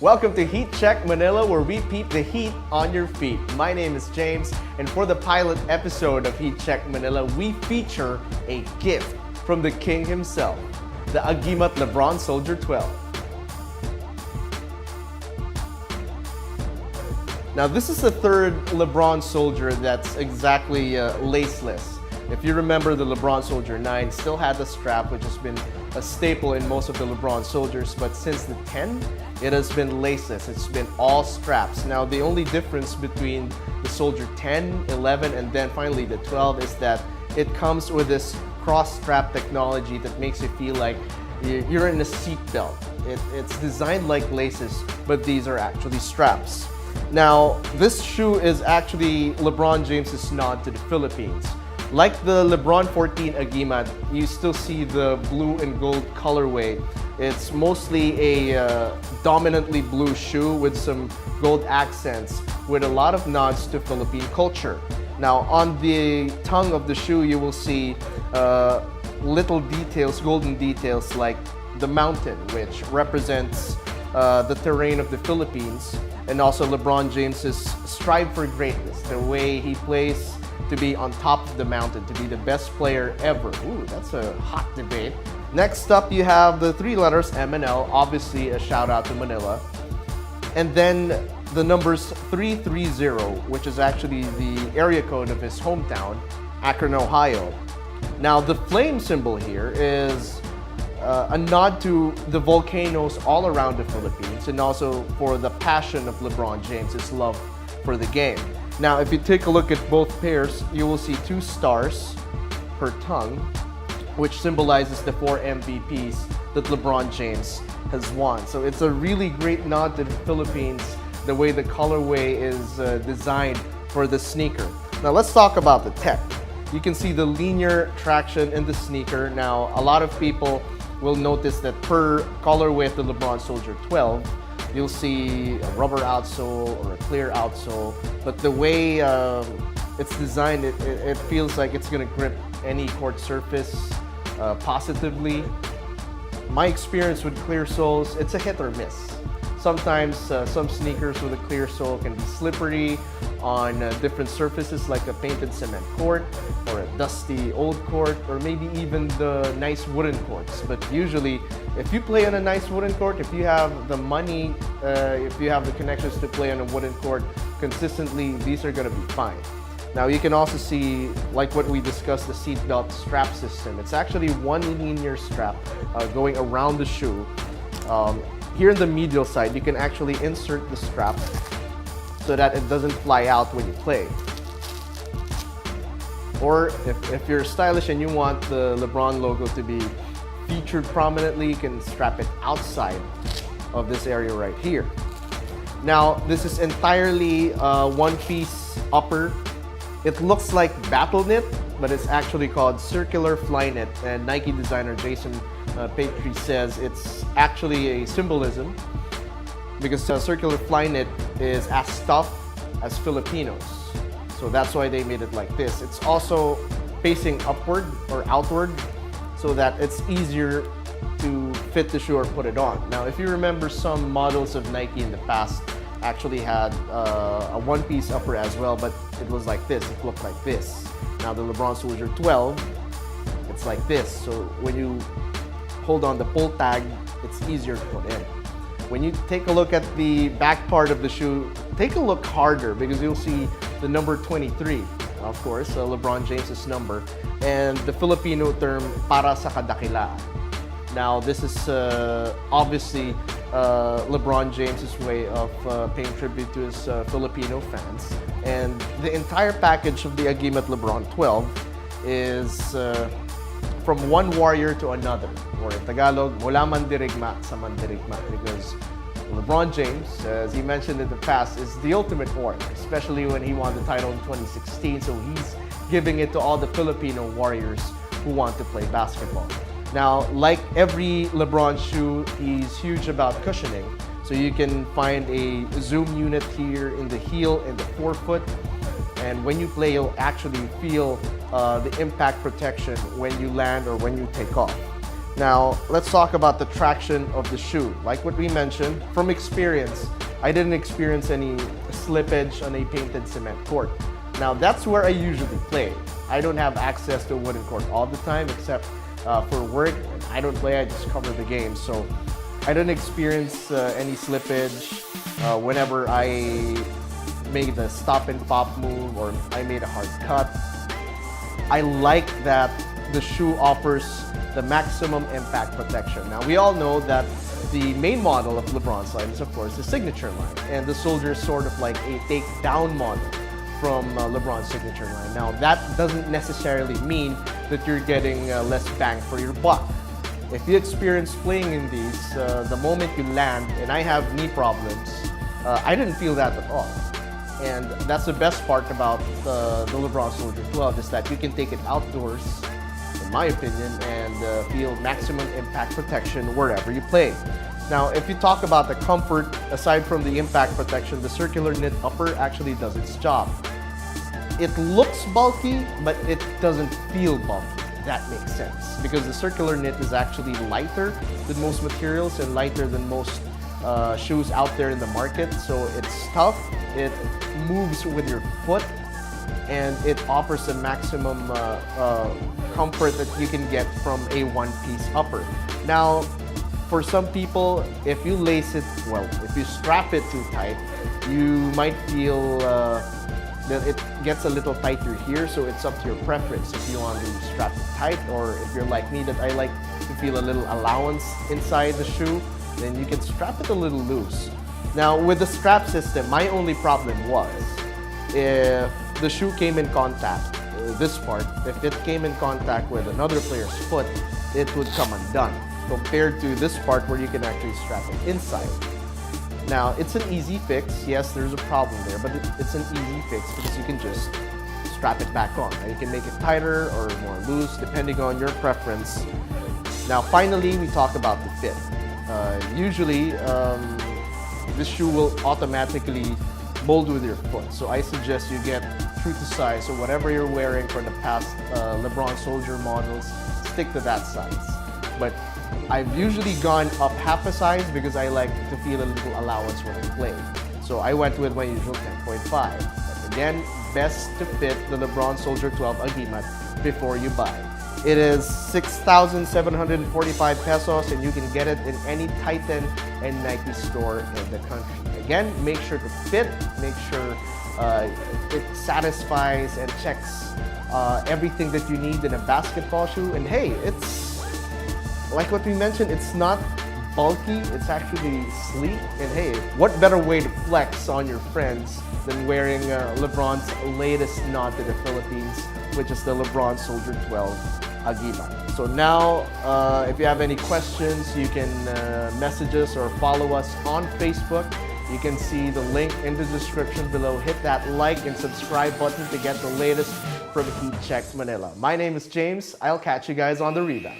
Welcome to Heat Check Manila, where we peep the heat on your feet. My name is James, and for the pilot episode of Heat Check Manila, we feature a gift from the king himself, the Agimat Lebron Soldier 12. Now, this is the third Lebron Soldier that's exactly laceless. If you remember, the Lebron Soldier 9 still had the strap, which has been a staple in most of the Lebron Soldiers, but since the 10, it has been laceless. It's been all straps. Now, the only difference between the Soldier 10, 11, and then finally the 12 is that it comes with this cross-strap technology that makes you feel like you're in a seat belt. It's designed like laces, but these are actually straps. Now, this shoe is actually LeBron James's nod to the Philippines. Like the LeBron 14 Agimat, you still see the blue and gold colorway. It's mostly a dominantly blue shoe with some gold accents with a lot of nods to Philippine culture. Now, on the tongue of the shoe, you will see little details, golden details like the mountain, which represents the terrain of the Philippines, and also LeBron James's strive for greatness, the way he plays to be on top of the mountain, to be the best player ever. Ooh, that's a hot debate. Next up, you have the three letters M&L, obviously a shout out to Manila. And then the numbers 330, which is actually the area code of his hometown, Akron, Ohio. Now, the flame symbol here is a nod to the volcanoes all around the Philippines, and also for the passion of LeBron James, his love for the game. Now, if you take a look at both pairs, you will see 2 stars per tongue, which symbolizes the 4 MVPs that LeBron James has won. So it's a really great nod to the Philippines, the way the colorway is designed for the sneaker. Now, let's talk about the tech. You can see the linear traction in the sneaker. Now, a lot of people will notice that per colorway of the LeBron Soldier 12, you'll see a rubber outsole or a clear outsole, but the way it's designed, it feels like it's gonna grip any court surface positively. My experience with clear soles, it's a hit or miss. Sometimes some sneakers with a clear sole can be slippery on different surfaces like a painted cement court or a dusty old court, or maybe even the nice wooden courts. But usually, if you play on a nice wooden court, if you have the money, if you have the connections to play on a wooden court consistently, these are gonna be fine. Now, you can also see, like what we discussed, the seatbelt strap system. It's actually one linear strap going around the shoe. Here in the medial side, you can actually insert the strap so that it doesn't fly out when you play. Or if you're stylish and you want the LeBron logo to be featured prominently, you can strap it outside of this area right here. Now, this is entirely one-piece upper. It looks like battle knit, but it's actually called circular fly knit, and Nike designer Jayson says it's actually a symbolism because circular fly knit is as tough as Filipinos. So that's why they made it like this. It's also facing upward or outward so that it's easier to fit the shoe or put it on. Now, if you remember, some models of Nike in the past actually had a one-piece upper as well, but it was like this, it looked like this. Now, the LeBron Soldier 12, it's like this. So when you hold on the pull tag, it's easier to put in. When you take a look at the back part of the shoe, take a look harder because you'll see the number 23, of course, LeBron James's number, and the Filipino term, para sa kadakilaan. Now, this is obviously LeBron James's way of paying tribute to his Filipino fans. And the entire package of the Agimat LeBron 12 is from one warrior to another, or in Tagalog, mula mandirigma sa mandirigma, because LeBron James, as he mentioned in the past, is the ultimate warrior, especially when he won the title in 2016. So he's giving it to all the Filipino warriors who want to play basketball. Now, like every LeBron shoe, he's huge about cushioning. So you can find a zoom unit here in the heel and the forefoot. And when you play, you'll actually feel the impact protection when you land or when you take off. Now, let's talk about the traction of the shoe. Like what we mentioned, from experience, I didn't experience any slippage on a painted cement court. Now, that's where I usually play. I don't have access to a wooden court all the time, except for work. I don't play, I just cover the game. So I didn't experience any slippage whenever I made the stop and pop move or I made a hard cut. I like that the shoe offers the maximum impact protection. Now, we all know that the main model of LeBron's line is, of course, the signature line. And the Soldier is sort of like a take-down model from LeBron's signature line. Now, that doesn't necessarily mean that you're getting less bang for your buck. If you experience playing in these, the moment you land, and I have knee problems, I didn't feel that at all. And that's the best part about the LeBron Soldier 12 is that you can take it outdoors, in my opinion, and feel maximum impact protection wherever you play. Now, if you talk about the comfort, aside from the impact protection, the circular knit upper actually does its job. It looks bulky, but it doesn't feel bulky. That makes sense, because the circular knit is actually lighter than most materials and lighter than most shoes out there in the market. So it's tough, it moves with your foot, and it offers the maximum comfort that you can get from a one-piece upper. Now, for some people, if you lace it, well, if you strap it too tight, you might feel that it gets a little tighter here, so it's up to your preference if you want to strap it tight, or if you're like me that I like to feel a little allowance inside the shoe, then you can strap it a little loose. Now, with the strap system, my only problem was if the shoe came in contact, this part, if it came in contact with another player's foot, it would come undone, compared to this part where you can actually strap it inside. Now, it's an easy fix. Yes, there's a problem there, but it's an easy fix because you can just strap it back on. Now, you can make it tighter or more loose, depending on your preference. Now, finally, we talk about the fit. Usually, this shoe will automatically mold with your foot. So I suggest you get true to size. So whatever you're wearing for the past LeBron Soldier models, stick to that size. But I've usually gone up half a size because I like to feel a little allowance when I play. So I went with my usual 10.5. But again, best to fit the LeBron Soldier 12 Agimat before you buy. It is 6,745 pesos, and you can get it in any Titan and Nike store in the country. Again, make sure to fit, make sure it satisfies and checks everything that you need in a basketball shoe. And hey, it's like what we mentioned, it's not bulky, it's actually sleek. And hey, what better way to flex on your friends than wearing LeBron's latest nod to the Philippines, which is the LeBron Soldier 12 Agimat. So now, if you have any questions, you can message us or follow us on Facebook. You can see the link in the description below. Hit that like and subscribe button to get the latest from Heat Check Manila. My name is James. I'll catch you guys on the rebound.